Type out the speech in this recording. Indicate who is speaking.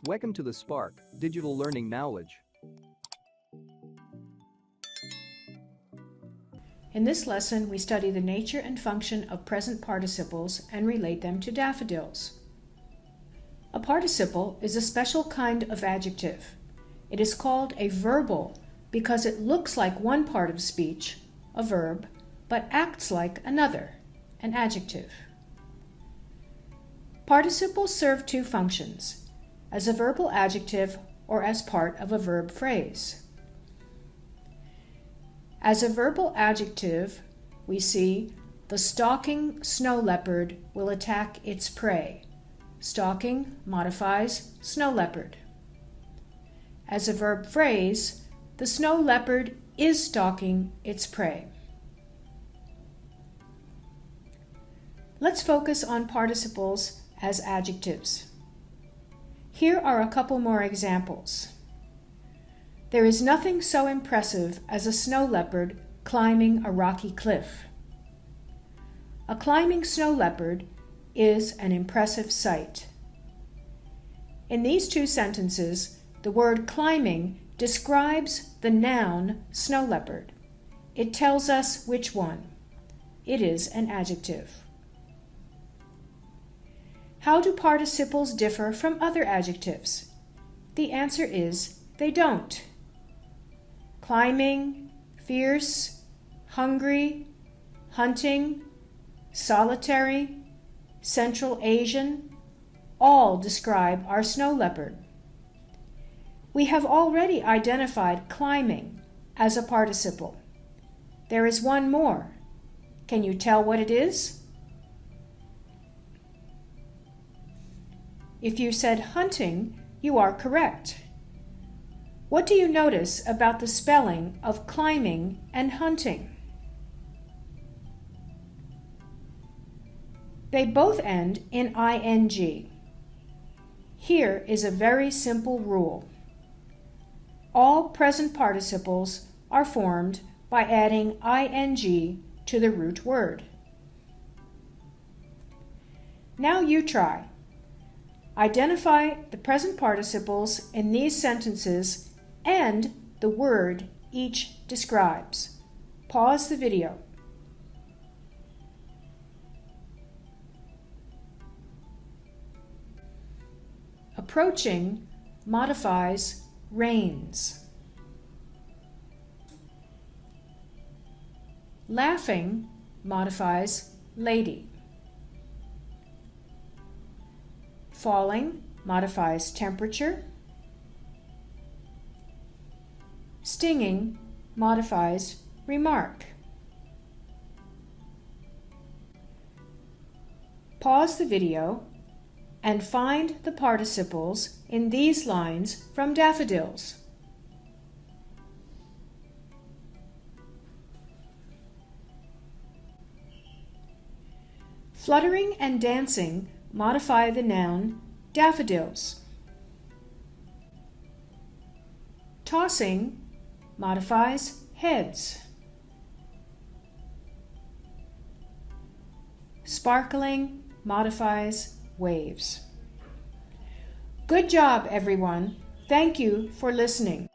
Speaker 1: Welcome to the Spark, Digital Learning Knowledge.
Speaker 2: In this lesson, we study the nature and function of present participles and relate them to daffodils. A participle is a special kind of adjective. It is called a verbal because it looks like one part of speech, a verb, but acts like another, an adjective. Participles serve two functions: as a verbal adjective or as part of a verb phrase. As a verbal adjective, we see the stalking snow leopard will attack its prey. Stalking modifies snow leopard. As a verb phrase, the snow leopard is stalking its prey. Let's focus on participles as adjectives. Here are a couple more examples. There is nothing so impressive as a snow leopard climbing a rocky cliff. A climbing snow leopard is an impressive sight. In these two sentences, the word climbing describes the noun snow leopard. It tells us which one. It is an adjective. How do participles differ from other adjectives? The answer is they don't. Climbing, fierce, hungry, hunting, solitary, Central Asian, all describe our snow leopard. We have already identified climbing as a participle. There is one more. Can you tell what it is? If you said hunting, you are correct. What do you notice about the spelling of climbing and hunting? They both end in ing. Here is a very simple rule. All present participles are formed by adding ing to the root word. Now you try. Identify the present participles in these sentences and the word each describes. Pause the video. Approaching modifies rains. Laughing modifies lady. Falling modifies temperature. Stinging modifies remark. Pause the video and find the participles in these lines from daffodils. Fluttering and dancing modify the noun daffodils. Tossing modifies heads. Sparkling modifies waves. Good job, everyone. Thank you for listening.